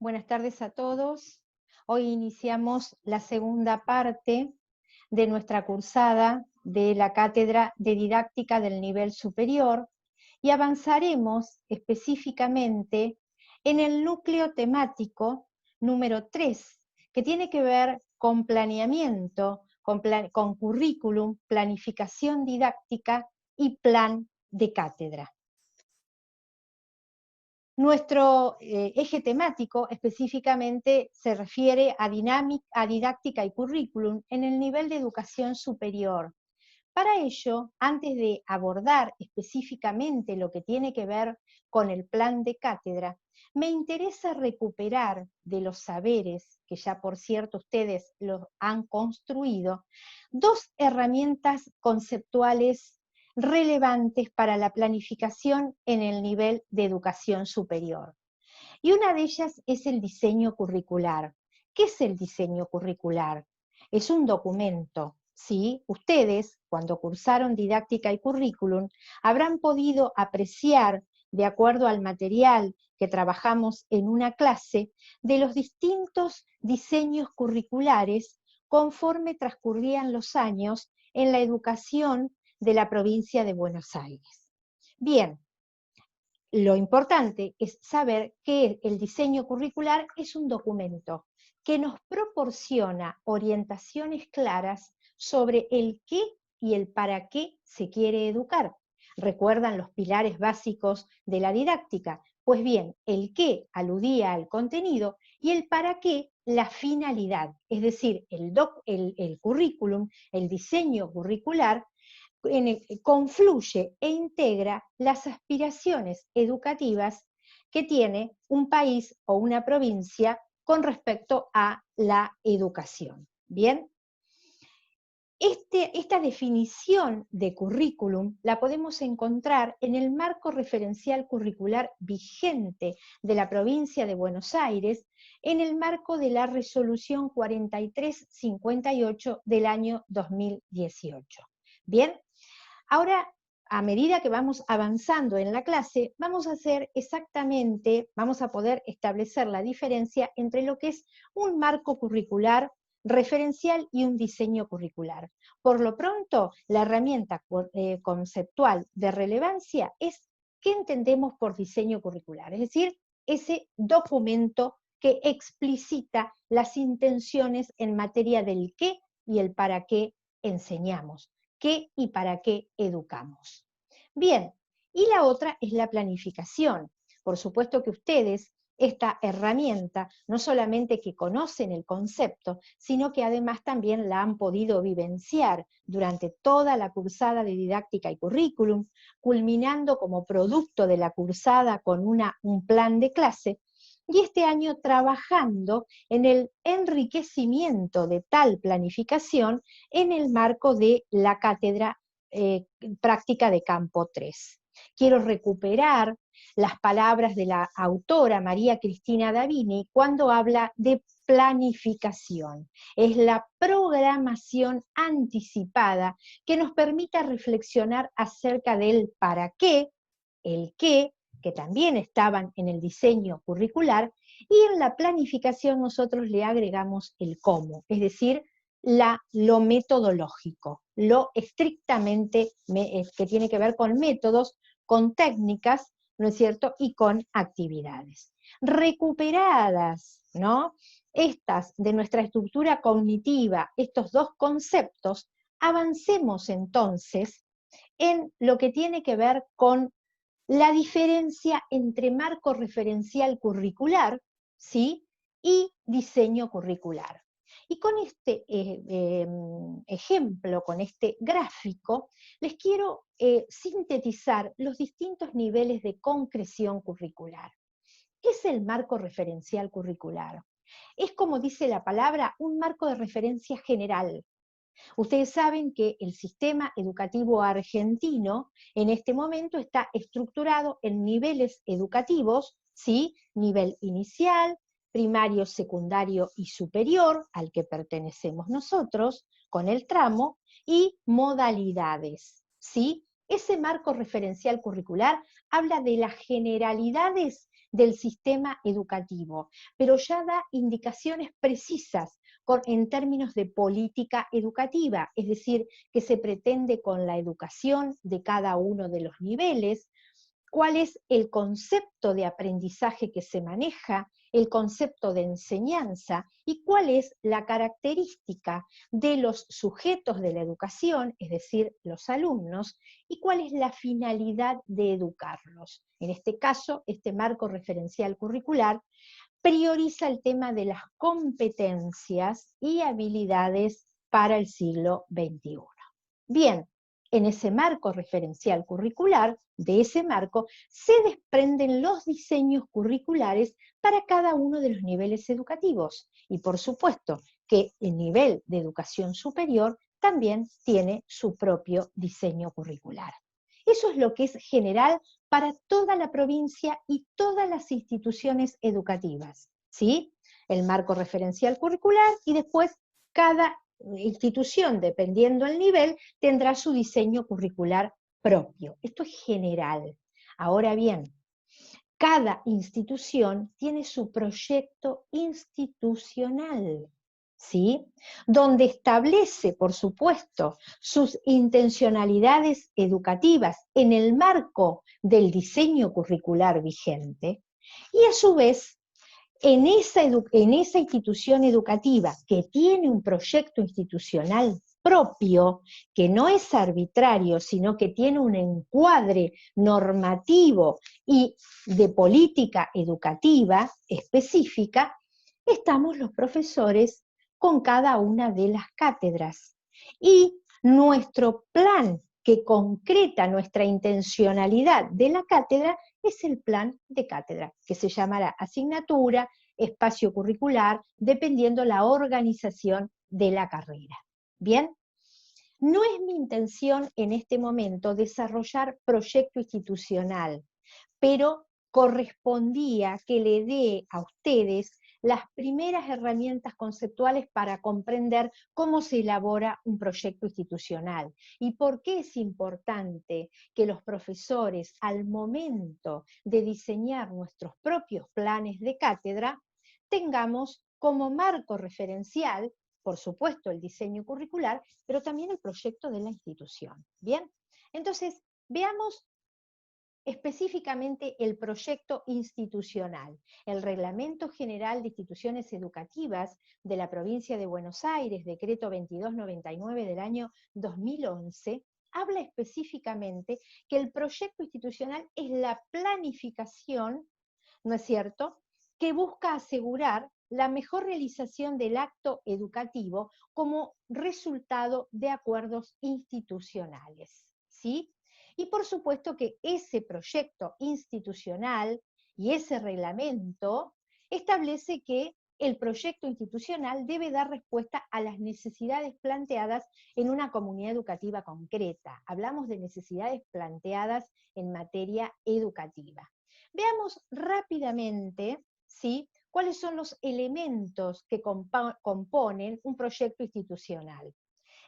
Buenas tardes a todos. Hoy iniciamos la segunda parte de nuestra cursada de la Cátedra de Didáctica del Nivel Superior y avanzaremos específicamente en el núcleo temático número 3, que tiene que ver con planeamiento, con currículum, planificación didáctica y plan de cátedra. Nuestro eje temático específicamente se refiere a didáctica y currículum en el nivel de educación superior. Para ello, antes de abordar específicamente lo que tiene que ver con el plan de cátedra, me interesa recuperar de los saberes, que ya por cierto ustedes los han construido, dos herramientas conceptuales relevantes para la planificación en el nivel de educación superior. Y una de ellas es el diseño curricular. ¿Qué es el diseño curricular? Es un documento, ¿sí? Ustedes, cuando cursaron didáctica y currículum, habrán podido apreciar, de acuerdo al material que trabajamos en una clase, de los distintos diseños curriculares conforme transcurrían los años en la educación de la provincia de Buenos Aires. Bien, lo importante es saber que el diseño curricular es un documento que nos proporciona orientaciones claras sobre el qué y el para qué se quiere educar. ¿Recuerdan los pilares básicos de la didáctica? Pues bien, el qué aludía al contenido y el para qué la finalidad, es decir, el currículum, el diseño curricular, confluye e integra las aspiraciones educativas que tiene un país o una provincia con respecto a la educación. Bien, esta definición de currículum la podemos encontrar en el marco referencial curricular vigente de la provincia de Buenos Aires, en el marco de la resolución 4358 del año 2018. Bien, ahora, a medida que vamos avanzando en la clase, vamos a poder establecer la diferencia entre lo que es un marco curricular referencial y un diseño curricular. Por lo pronto, la herramienta conceptual de relevancia es qué entendemos por diseño curricular, es decir, ese documento que explicita las intenciones en materia del qué y el para qué enseñamos, qué y para qué educamos. Bien, y la otra es la planificación. Por supuesto que ustedes esta herramienta, no solamente que conocen el concepto, sino que además también la han podido vivenciar durante toda la cursada de didáctica y currículum, culminando como producto de la cursada con un plan de clase, y este año trabajando en el enriquecimiento de tal planificación en el marco de la cátedra práctica de campo 3. Quiero recuperar las palabras de la autora María Cristina Davini cuando habla de planificación. Es la programación anticipada que nos permite reflexionar acerca del para qué, el qué, que también estaban en el diseño curricular, y en la planificación nosotros le agregamos el cómo, es decir, lo metodológico, lo estrictamente que tiene que ver con métodos, con técnicas, ¿no es cierto?, y con actividades. Recuperadas, ¿no?, estas de nuestra estructura cognitiva, estos dos conceptos, avancemos entonces en lo que tiene que ver con la diferencia entre marco referencial curricular, ¿sí?, y diseño curricular. Y con este ejemplo, con este gráfico, les quiero sintetizar los distintos niveles de concreción curricular. ¿Qué es el marco referencial curricular? Es, como dice la palabra, un marco de referencia general. Ustedes saben que el sistema educativo argentino en este momento está estructurado en niveles educativos, ¿sí?, nivel inicial, primario, secundario y superior, al que pertenecemos nosotros, con el tramo, y modalidades, ¿sí? Ese marco referencial curricular habla de las generalidades del sistema educativo, pero ya da indicaciones precisas en términos de política educativa, es decir, que se pretende con la educación de cada uno de los niveles, cuál es el concepto de aprendizaje que se maneja, el concepto de enseñanza y cuál es la característica de los sujetos de la educación, es decir, los alumnos, y cuál es la finalidad de educarlos. En este caso, este marco referencial curricular prioriza el tema de las competencias y habilidades para el siglo XXI. Bien, en ese marco referencial curricular, de ese marco, se desprenden los diseños curriculares para cada uno de los niveles educativos. Y por supuesto que el nivel de educación superior también tiene su propio diseño curricular. Eso es lo que es general para toda la provincia y todas las instituciones educativas, ¿sí? El marco referencial curricular y después cada institución, dependiendo del nivel, tendrá su diseño curricular propio. Esto es general. Ahora bien, cada institución tiene su proyecto institucional, ¿sí? Donde establece, por supuesto, sus intencionalidades educativas en el marco del diseño curricular vigente, y a su vez, en esa institución educativa que tiene un proyecto institucional propio, que no es arbitrario, sino que tiene un encuadre normativo y de política educativa específica, estamos los profesores con cada una de las cátedras. Y nuestro plan que concreta nuestra intencionalidad de la cátedra es el plan de cátedra, que se llamará asignatura, espacio curricular, dependiendo la organización de la carrera. Bien, no es mi intención en este momento desarrollar proyecto institucional, pero correspondía que le dé a ustedes las primeras herramientas conceptuales para comprender cómo se elabora un proyecto institucional y por qué es importante que los profesores, al momento de diseñar nuestros propios planes de cátedra, tengamos como marco referencial, por supuesto, el diseño curricular, pero también el proyecto de la institución. Bien, entonces, veamos específicamente el proyecto institucional. El Reglamento General de Instituciones Educativas de la Provincia de Buenos Aires, decreto 2299 del año 2011, habla específicamente que el proyecto institucional es la planificación, ¿no es cierto?, que busca asegurar la mejor realización del acto educativo como resultado de acuerdos institucionales, ¿sí? Y por supuesto que ese proyecto institucional y ese reglamento establece que el proyecto institucional debe dar respuesta a las necesidades planteadas en una comunidad educativa concreta. Hablamos de necesidades planteadas en materia educativa. Veamos rápidamente, ¿sí?, cuáles son los elementos que componen un proyecto institucional.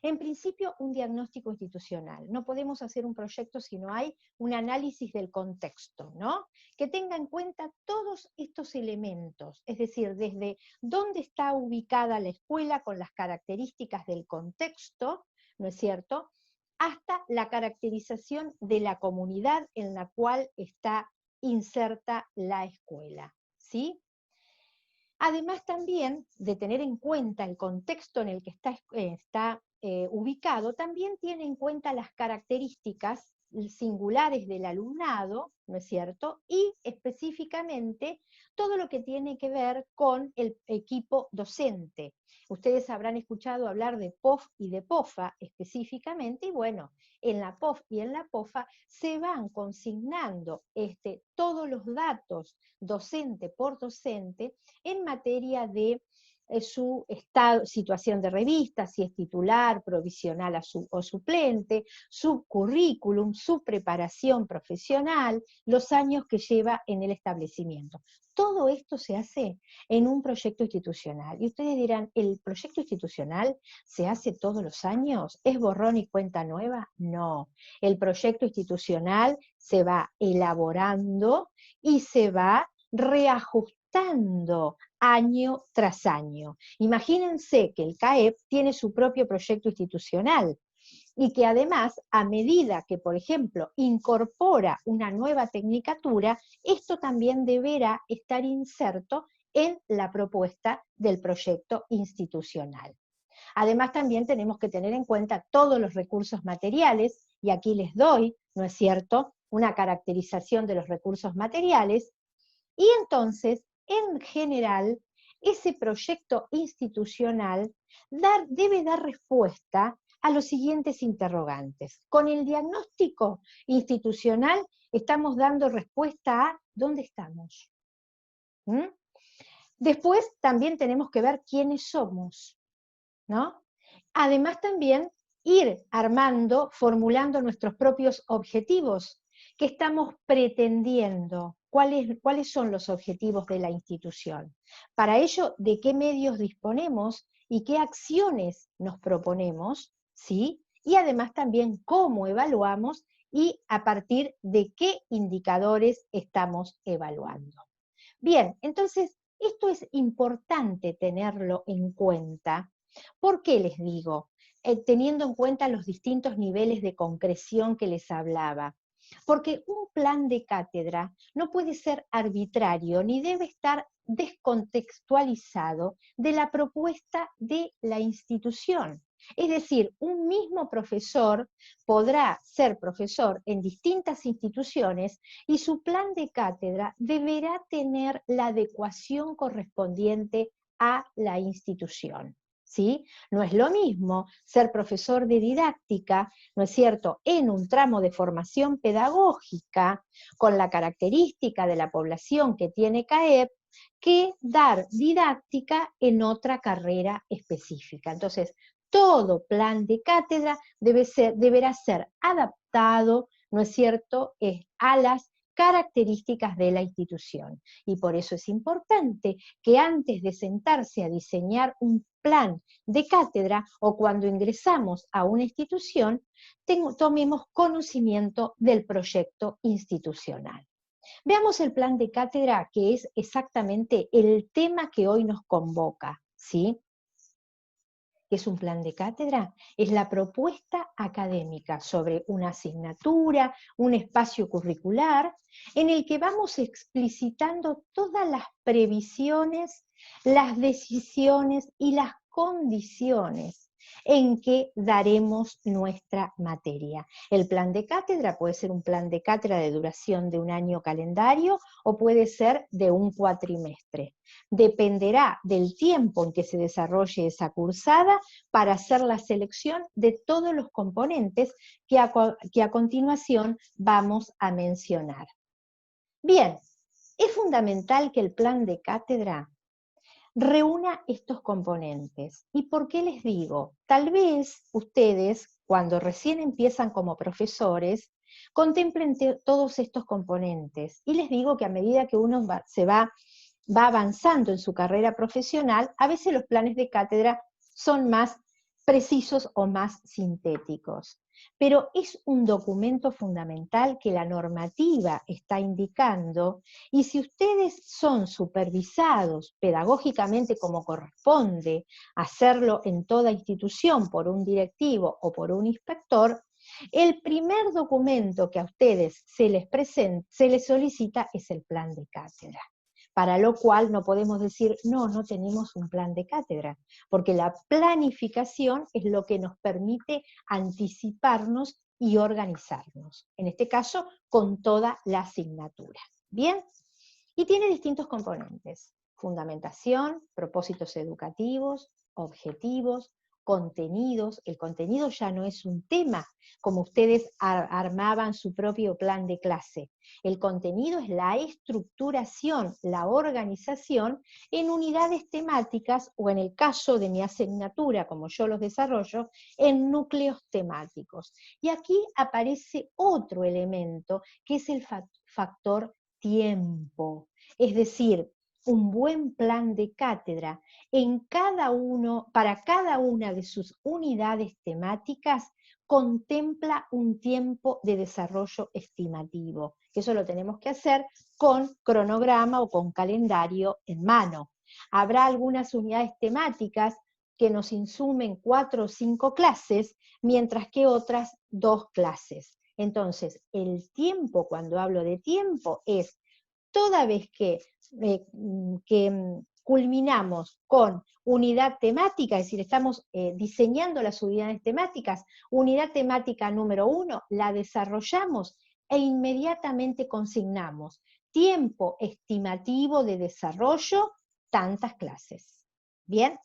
En principio, un diagnóstico institucional. No podemos hacer un proyecto si no hay un análisis del contexto, ¿no? Que tenga en cuenta todos estos elementos, es decir, desde dónde está ubicada la escuela con las características del contexto, ¿no es cierto?, hasta la caracterización de la comunidad en la cual está inserta la escuela, ¿sí? Además también de tener en cuenta el contexto en el que está ubicado, también tiene en cuenta las características singulares del alumnado, ¿no es cierto? Y específicamente todo lo que tiene que ver con el equipo docente. Ustedes habrán escuchado hablar de POF y de POFA específicamente, y bueno, en la POF y en la POFA se van consignando todos los datos docente por docente en materia de su situación de revista, si es titular, provisional o suplente, su currículum, su preparación profesional, los años que lleva en el establecimiento. Todo esto se hace en un proyecto institucional. Y ustedes dirán, ¿el proyecto institucional se hace todos los años? ¿Es borrón y cuenta nueva? No. El proyecto institucional se va elaborando y se va reajustando año tras año. Imagínense que el CAEP tiene su propio proyecto institucional y que además, a medida que, por ejemplo, incorpora una nueva tecnicatura, esto también deberá estar inserto en la propuesta del proyecto institucional. Además, también tenemos que tener en cuenta todos los recursos materiales, y aquí les doy, ¿no es cierto?, una caracterización de los recursos materiales, y entonces, en general, ese proyecto institucional debe dar respuesta a los siguientes interrogantes. Con el diagnóstico institucional estamos dando respuesta a ¿dónde estamos? ¿Mm? Después también tenemos que ver quiénes somos, ¿no? Además también ir armando, formulando nuestros propios objetivos. ¿Qué estamos pretendiendo? ¿Cuáles son los objetivos de la institución? Para ello, ¿de qué medios disponemos y qué acciones nos proponemos? ¿Sí? Y además también cómo evaluamos y a partir de qué indicadores estamos evaluando. Bien, entonces, esto es importante tenerlo en cuenta. ¿Por qué les digo? Teniendo en cuenta los distintos niveles de concreción que les hablaba. Porque un plan de cátedra no puede ser arbitrario ni debe estar descontextualizado de la propuesta de la institución. Es decir, un mismo profesor podrá ser profesor en distintas instituciones y su plan de cátedra deberá tener la adecuación correspondiente a la institución. ¿Sí? No es lo mismo ser profesor de didáctica, ¿no es cierto?, en un tramo de formación pedagógica, con la característica de la población que tiene CAEP, que dar didáctica en otra carrera específica. Entonces, todo plan de cátedra deberá ser adaptado, ¿no es cierto?, a las características de la institución. Y por eso es importante que antes de sentarse a diseñar un plan de cátedra o cuando ingresamos a una institución, tomemos conocimiento del proyecto institucional. Veamos el plan de cátedra, que es exactamente el tema que hoy nos convoca, ¿sí? ¿Qué es un plan de cátedra? Es la propuesta académica sobre una asignatura, un espacio curricular, en el que vamos explicitando todas las previsiones, las decisiones y las condiciones en que daremos nuestra materia. El plan de cátedra puede ser un plan de cátedra de duración de un año calendario o puede ser de un cuatrimestre. Dependerá del tiempo en que se desarrolle esa cursada para hacer la selección de todos los componentes que a continuación vamos a mencionar. Bien, es fundamental que el plan de cátedra reúna estos componentes. ¿Y por qué les digo? Tal vez ustedes, cuando recién empiezan como profesores, contemplen todos estos componentes. Y les digo que a medida que uno va avanzando en su carrera profesional, a veces los planes de cátedra son más precisos o más sintéticos. Pero es un documento fundamental que la normativa está indicando, y si ustedes son supervisados pedagógicamente como corresponde hacerlo en toda institución por un directivo o por un inspector, el primer documento que a ustedes se les solicita es el plan de cátedra. Para lo cual no podemos decir, no tenemos un plan de cátedra, porque la planificación es lo que nos permite anticiparnos y organizarnos, en este caso con toda la asignatura. ¿Bien? Y tiene distintos componentes: fundamentación, propósitos educativos, objetivos, contenidos. El contenido ya no es un tema, como ustedes armaban su propio plan de clase. El contenido es la estructuración, la organización en unidades temáticas, o en el caso de mi asignatura, como yo los desarrollo, en núcleos temáticos. Y aquí aparece otro elemento, que es el factor tiempo. Es decir, un buen plan de cátedra para cada una de sus unidades temáticas contempla un tiempo de desarrollo estimativo, que eso lo tenemos que hacer con cronograma o con calendario en mano. Habrá algunas unidades temáticas que nos insumen 4 o 5 clases, mientras que otras 2 clases. Entonces, el tiempo, cuando hablo de tiempo, es toda vez que culminamos con unidad temática, es decir, estamos diseñando las unidades temáticas, unidad temática número 1, la desarrollamos e inmediatamente consignamos tiempo estimativo de desarrollo, tantas clases. Bien,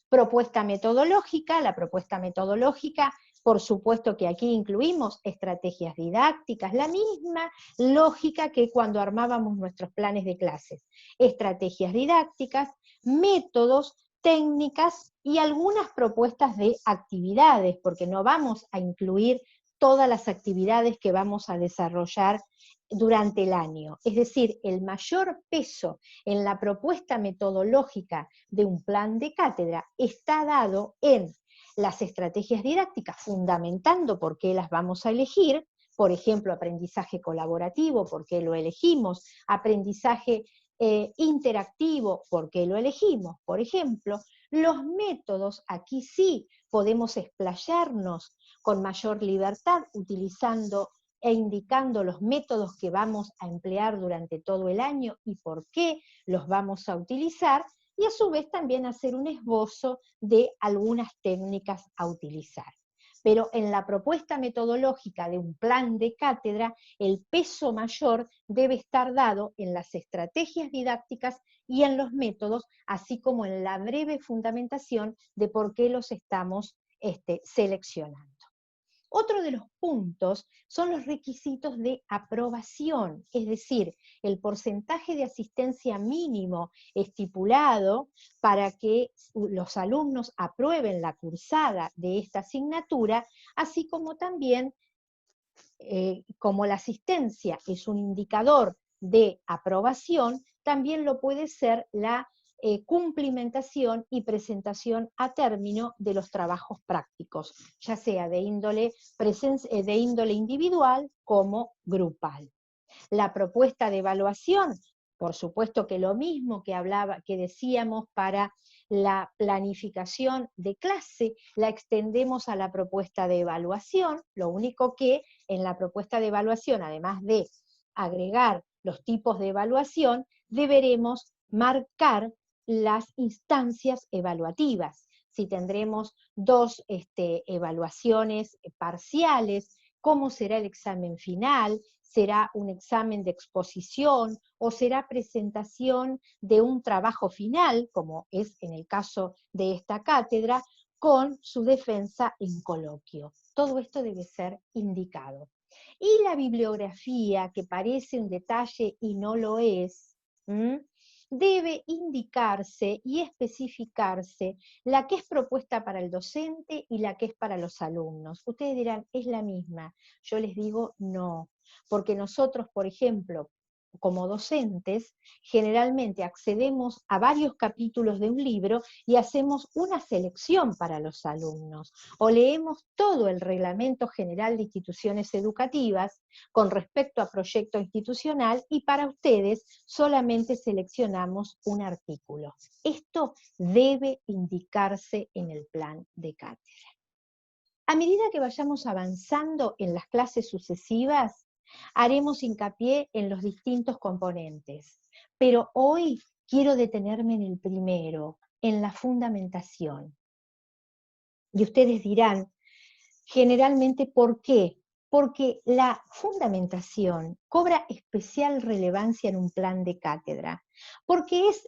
propuesta metodológica, la propuesta metodológica, por supuesto que aquí incluimos estrategias didácticas, la misma lógica que cuando armábamos nuestros planes de clases. Estrategias didácticas, métodos, técnicas y algunas propuestas de actividades, porque no vamos a incluir todas las actividades que vamos a desarrollar durante el año. Es decir, el mayor peso en la propuesta metodológica de un plan de cátedra está dado en las estrategias didácticas, fundamentando por qué las vamos a elegir, por ejemplo, aprendizaje colaborativo, por qué lo elegimos, aprendizaje interactivo, por qué lo elegimos, por ejemplo. Los métodos, aquí sí podemos explayarnos con mayor libertad, utilizando e indicando los métodos que vamos a emplear durante todo el año y por qué los vamos a utilizar, y a su vez también hacer un esbozo de algunas técnicas a utilizar. Pero en la propuesta metodológica de un plan de cátedra, el peso mayor debe estar dado en las estrategias didácticas y en los métodos, así como en la breve fundamentación de por qué los estamos seleccionando. Otro de los puntos son los requisitos de aprobación, es decir, el porcentaje de asistencia mínimo estipulado para que los alumnos aprueben la cursada de esta asignatura, así como también, como la asistencia es un indicador de aprobación, también lo puede ser la cumplimentación y presentación a término de los trabajos prácticos, ya sea de índole individual como grupal. La propuesta de evaluación, por supuesto que lo mismo que decíamos para la planificación de clase, la extendemos a la propuesta de evaluación, lo único que en la propuesta de evaluación, además de agregar los tipos de evaluación, deberemos marcar las instancias evaluativas. Si tendremos 2 evaluaciones parciales, cómo será el examen final, será un examen de exposición o será presentación de un trabajo final, como es en el caso de esta cátedra, con su defensa en coloquio. Todo esto debe ser indicado. Y la bibliografía, que parece un detalle y no lo es, debe indicarse y especificarse la que es propuesta para el docente y la que es para los alumnos. Ustedes dirán, ¿es la misma? Yo les digo, no, porque nosotros, por ejemplo, como docentes, generalmente accedemos a varios capítulos de un libro y hacemos una selección para los alumnos, o leemos todo el Reglamento General de Instituciones Educativas con respecto a proyecto institucional y para ustedes solamente seleccionamos un artículo. Esto debe indicarse en el plan de cátedra. A medida que vayamos avanzando en las clases sucesivas, haremos hincapié en los distintos componentes, pero hoy quiero detenerme en el primero, en la fundamentación. Y ustedes dirán, generalmente, ¿por qué? Porque la fundamentación cobra especial relevancia en un plan de cátedra, porque es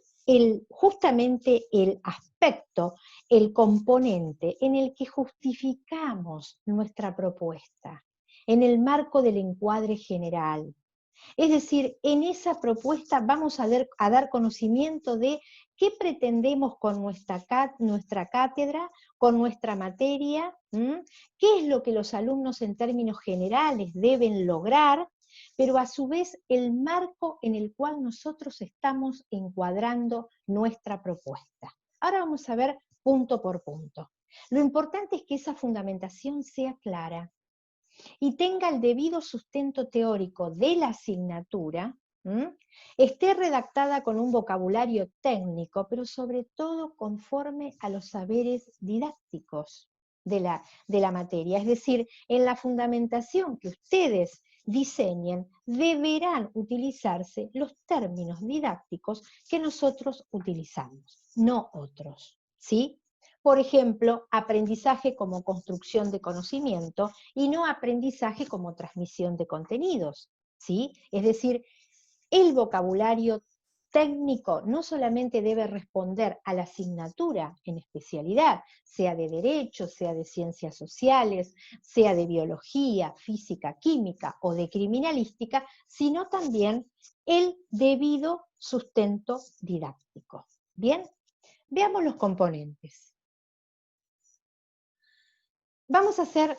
justamente el aspecto, el componente en el que justificamos nuestra propuesta, en el marco del encuadre general. Es decir, en esa propuesta vamos a dar conocimiento de qué pretendemos con nuestra cátedra, con nuestra materia, qué es lo que los alumnos en términos generales deben lograr, pero a su vez el marco en el cual nosotros estamos encuadrando nuestra propuesta. Ahora vamos a ver punto por punto. Lo importante es que esa fundamentación sea clara y tenga el debido sustento teórico de la asignatura, esté redactada con un vocabulario técnico, pero sobre todo conforme a los saberes didácticos de la materia. Es decir, en la fundamentación que ustedes diseñen, deberán utilizarse los términos didácticos que nosotros utilizamos, no otros, ¿sí? Por ejemplo, aprendizaje como construcción de conocimiento y no aprendizaje como transmisión de contenidos, ¿sí? Es decir, el vocabulario técnico no solamente debe responder a la asignatura en especialidad, sea de derecho, sea de ciencias sociales, sea de biología, física, química o de criminalística, sino también el debido sustento didáctico. Bien, veamos los componentes. Vamos a hacer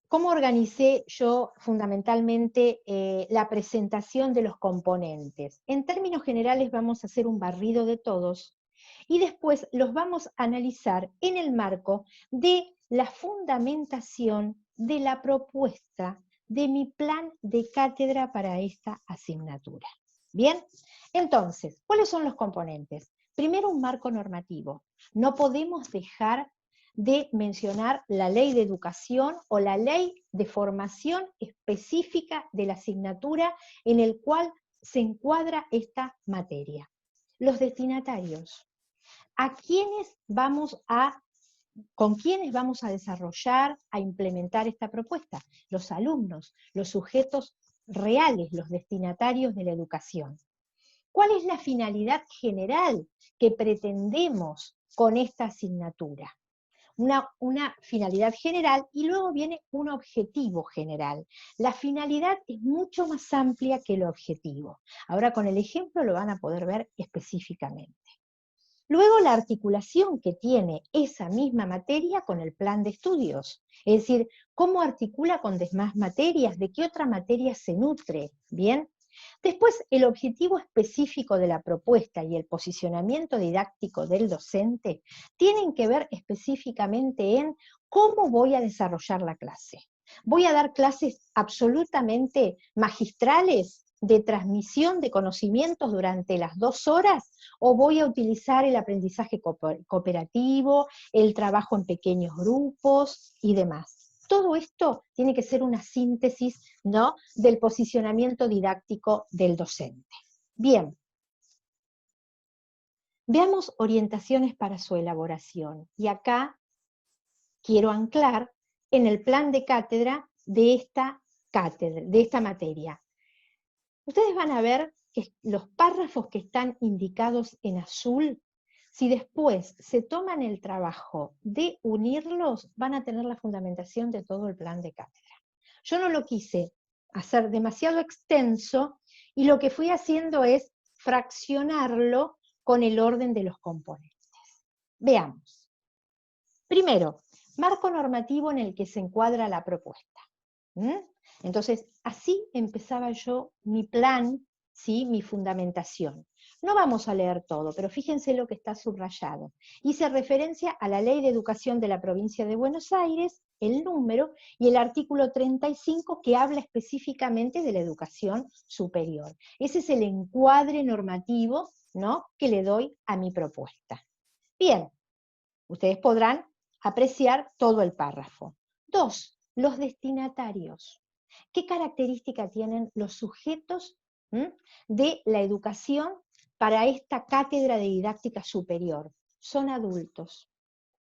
cómo organicé yo fundamentalmente la presentación de los componentes. En términos generales vamos a hacer un barrido de todos y después los vamos a analizar en el marco de la fundamentación de la propuesta de mi plan de cátedra para esta asignatura. Bien, entonces, ¿cuáles son los componentes? Primero, un marco normativo. No podemos dejar de mencionar la ley de educación o la ley de formación específica de la asignatura en el cual se encuadra esta materia. Los destinatarios. ¿Con quiénes vamos a desarrollar, a implementar esta propuesta? Los alumnos, los sujetos reales, los destinatarios de la educación. ¿Cuál es la finalidad general que pretendemos con esta asignatura? Una finalidad general y luego viene un objetivo general. La finalidad es mucho más amplia que el objetivo. Ahora con el ejemplo lo van a poder ver específicamente. Luego la articulación que tiene esa misma materia con el plan de estudios. Es decir, cómo articula con demás materias, de qué otra materia se nutre, ¿bien? Después, el objetivo específico de la propuesta y el posicionamiento didáctico del docente tienen que ver específicamente en cómo voy a desarrollar la clase. ¿Voy a dar clases absolutamente magistrales de transmisión de conocimientos durante las 2 horas o voy a utilizar el aprendizaje cooperativo, el trabajo en pequeños grupos y demás? Todo esto tiene que ser una síntesis, ¿no?, del posicionamiento didáctico del docente. Bien, veamos orientaciones para su elaboración. Y acá quiero anclar en el plan de cátedra de esta materia. Ustedes van a ver que los párrafos que están indicados en azul, si después se toman el trabajo de unirlos, van a tener la fundamentación de todo el plan de cátedra. Yo no lo quise hacer demasiado extenso y lo que fui haciendo es fraccionarlo con el orden de los componentes. Veamos. Primero, marco normativo en el que se encuadra la propuesta. Entonces, así empezaba yo mi plan, ¿sí?, mi fundamentación. No vamos a leer todo, pero fíjense lo que está subrayado. Hice referencia a la Ley de Educación de la Provincia de Buenos Aires, el número, y el artículo 35 que habla específicamente de la educación superior. Ese es el encuadre normativo, ¿no?, que le doy a mi propuesta. Bien, ustedes podrán apreciar todo el párrafo. 2. Los destinatarios. ¿Qué característica tienen los sujetos de la educación para esta cátedra de didáctica superior? Son adultos,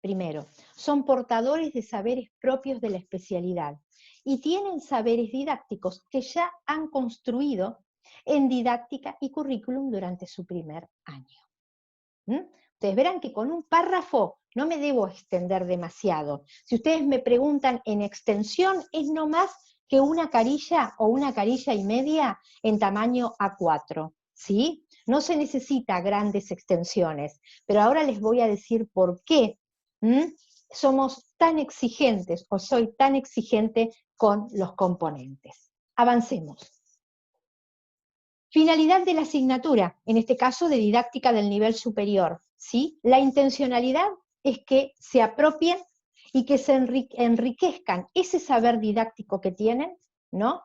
primero, son portadores de saberes propios de la especialidad y tienen saberes didácticos que ya han construido en didáctica y currículum durante su primer año. Ustedes verán que con un párrafo no me debo extender demasiado. Si ustedes me preguntan en extensión, es no más que una carilla o una carilla y media en tamaño A4, ¿sí? No se necesita grandes extensiones, pero ahora les voy a decir por qué somos tan exigentes o soy tan exigente con los componentes. Avancemos. Finalidad de la asignatura, en este caso de didáctica del nivel superior, ¿sí? La intencionalidad es que se apropien y que se enriquezcan ese saber didáctico que tienen, ¿no?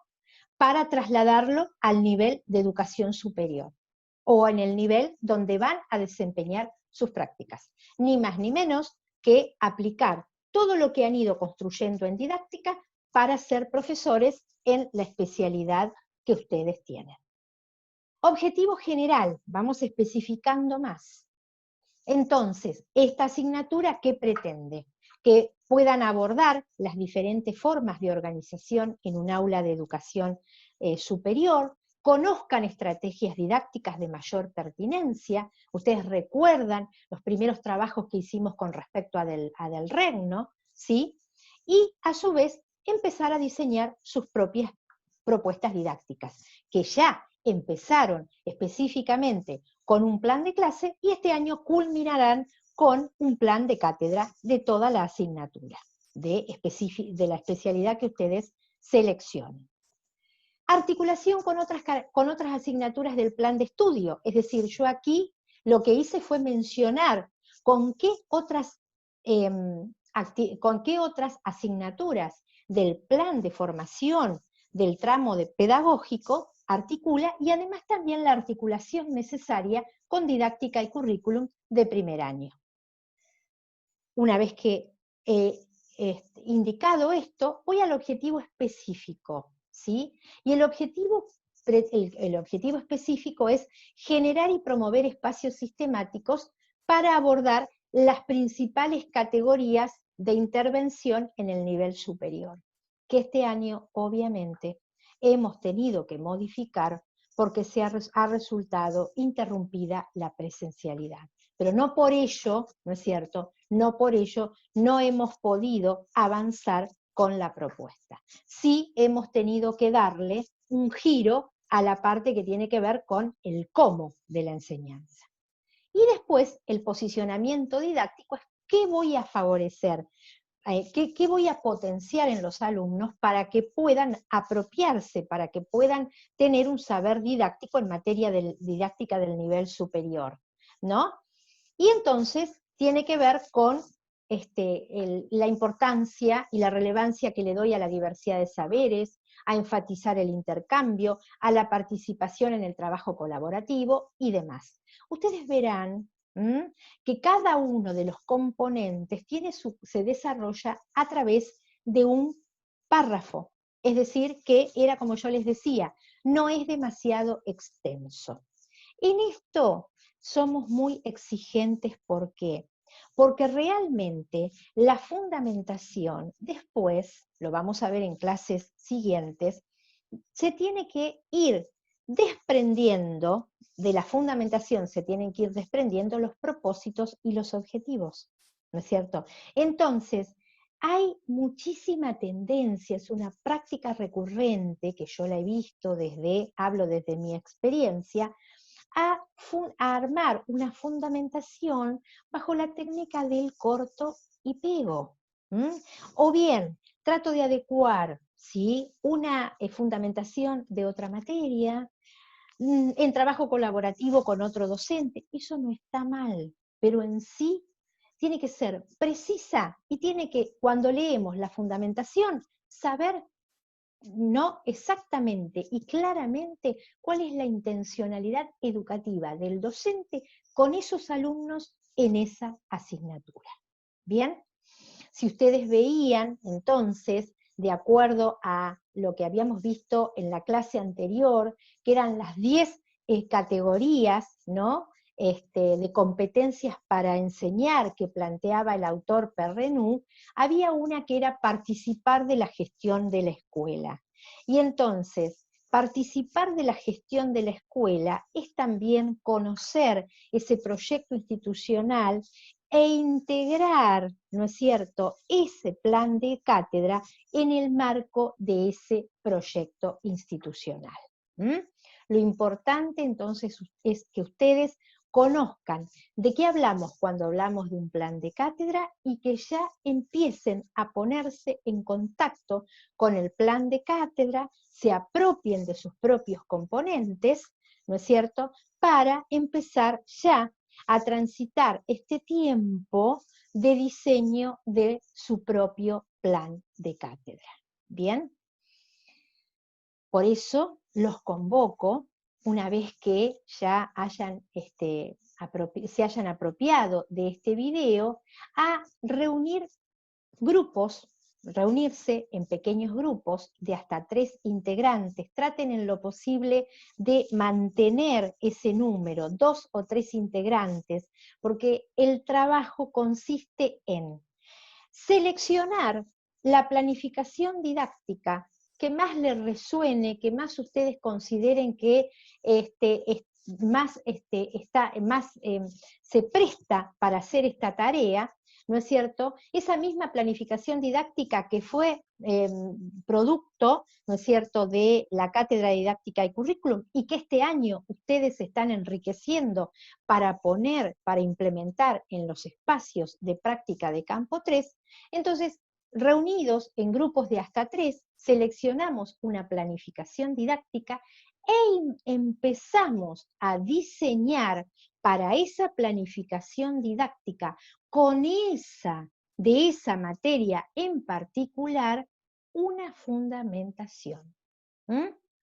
Para trasladarlo al nivel de educación superior, o en el nivel donde van a desempeñar sus prácticas. Ni más ni menos que aplicar todo lo que han ido construyendo en didáctica para ser profesores en la especialidad que ustedes tienen. Objetivo general, vamos especificando más. Entonces, esta asignatura, ¿qué pretende? Que puedan abordar las diferentes formas de organización en un aula de educación superior, conozcan estrategias didácticas de mayor pertinencia. Ustedes recuerdan los primeros trabajos que hicimos con respecto a Del Regno, ¿sí? Y a su vez empezar a diseñar sus propias propuestas didácticas, que ya empezaron específicamente con un plan de clase y este año culminarán con un plan de cátedra de toda la asignatura, de la especialidad que ustedes seleccionen. Articulación con otras asignaturas del plan de estudio, es decir, yo aquí lo que hice fue mencionar con qué otras asignaturas del plan de formación del tramo pedagógico articula, y además también la articulación necesaria con didáctica y currículum de primer año. Una vez que indicado esto, voy al objetivo específico, ¿sí? Y el objetivo específico es generar y promover espacios sistemáticos para abordar las principales categorías de intervención en el nivel superior, que este año obviamente hemos tenido que modificar porque ha resultado interrumpida la presencialidad. Pero no por ello, ¿no es cierto?, no por ello no hemos podido avanzar con la propuesta. Sí hemos tenido que darle un giro a la parte que tiene que ver con el cómo de la enseñanza. Y después el posicionamiento didáctico es qué voy a favorecer, qué voy a potenciar en los alumnos para que puedan apropiarse, para que puedan tener un saber didáctico en materia de didáctica del nivel superior, ¿no? Y entonces tiene que ver con la importancia y la relevancia que le doy a la diversidad de saberes, a enfatizar el intercambio, a la participación en el trabajo colaborativo y demás. Ustedes verán que cada uno de los componentes se desarrolla a través de un párrafo, es decir, que era como yo les decía, no es demasiado extenso. En esto somos muy exigentes, ¿por qué? Porque realmente la fundamentación, después, lo vamos a ver en clases siguientes, se tiene que ir desprendiendo de la fundamentación, se tienen que ir desprendiendo los propósitos y los objetivos, ¿no es cierto? Entonces, hay muchísima tendencia, es una práctica recurrente que yo la he visto hablo desde mi experiencia, a armar una fundamentación bajo la técnica del corto y pego. O bien, trato de adecuar, ¿sí?, una fundamentación de otra materia, en trabajo colaborativo con otro docente. Eso no está mal, pero en sí tiene que ser precisa y tiene que, cuando leemos la fundamentación, saber no exactamente y claramente cuál es la intencionalidad educativa del docente con esos alumnos en esa asignatura. ¿Bien? Si ustedes veían, entonces, de acuerdo a lo que habíamos visto en la clase anterior, que eran las 10 categorías, ¿no?, de competencias para enseñar que planteaba el autor Perrenú, había una que era participar de la gestión de la escuela. Y entonces, participar de la gestión de la escuela es también conocer ese proyecto institucional e integrar, ¿no es cierto?, ese plan de cátedra en el marco de ese proyecto institucional. Lo importante entonces es que ustedes conozcan de qué hablamos cuando hablamos de un plan de cátedra y que ya empiecen a ponerse en contacto con el plan de cátedra, se apropien de sus propios componentes, ¿no es cierto?, para empezar ya a transitar este tiempo de diseño de su propio plan de cátedra. ¿Bien? Por eso los convoco, una vez que ya se hayan apropiado de este video, a reunirse en pequeños grupos de hasta 3 integrantes. Traten en lo posible de mantener ese número, 2 o 3 integrantes, porque el trabajo consiste en seleccionar la planificación didáctica que más les resuene, que más ustedes consideren que se presta para hacer esta tarea, ¿no es cierto? Esa misma planificación didáctica que fue producto, ¿no es cierto?, de la Cátedra de Didáctica y Currículum, y que este año ustedes están enriqueciendo para implementar en los espacios de práctica de Campo 3, entonces, reunidos en grupos de hasta 3, seleccionamos una planificación didáctica e empezamos a diseñar para esa planificación didáctica de esa materia en particular, una fundamentación.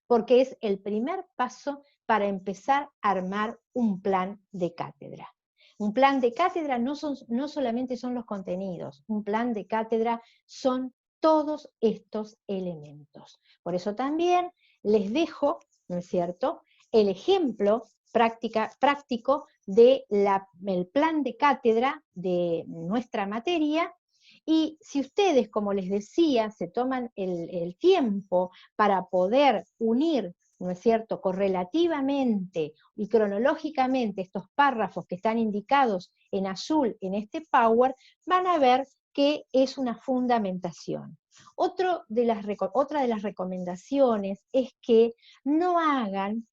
Porque es el primer paso para empezar a armar un plan de cátedra. Un plan de cátedra no solamente son los contenidos, un plan de cátedra son todos estos elementos. Por eso también les dejo, ¿no es cierto?, el ejemplo práctico del plan de cátedra de nuestra materia, y si ustedes, como les decía, se toman el tiempo para poder unir, ¿no es cierto?, correlativamente y cronológicamente estos párrafos que están indicados en azul en este Power, van a ver que es una fundamentación. Otra de las recomendaciones es que no hagan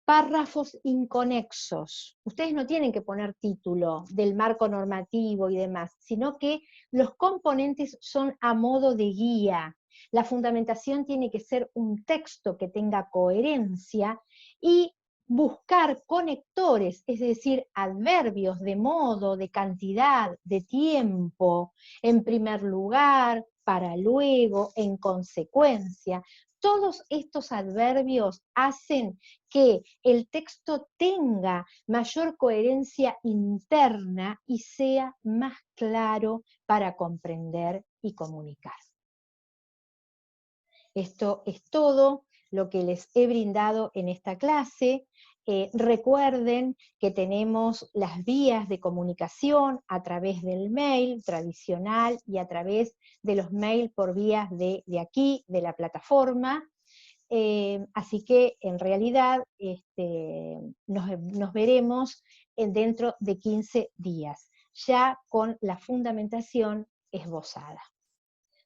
párrafos inconexos. Ustedes no tienen que poner título del marco normativo y demás, sino que los componentes son a modo de guía. La fundamentación tiene que ser un texto que tenga coherencia y buscar conectores, es decir, adverbios de modo, de cantidad, de tiempo, en primer lugar, para luego, en consecuencia. Todos estos adverbios hacen que el texto tenga mayor coherencia interna y sea más claro para comprender y comunicar. Esto es todo lo que les he brindado en esta clase. Recuerden que tenemos las vías de comunicación a través del mail tradicional y a través de los mails por vías de aquí, de la plataforma. Así que en realidad nos veremos dentro de 15 días, ya con la fundamentación esbozada.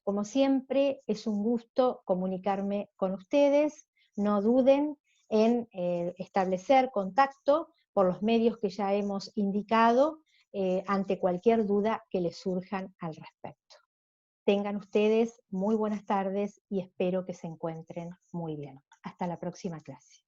Como siempre, es un gusto comunicarme con ustedes. No duden en establecer contacto por los medios que ya hemos indicado ante cualquier duda que les surjan al respecto. Tengan ustedes muy buenas tardes y espero que se encuentren muy bien. Hasta la próxima clase.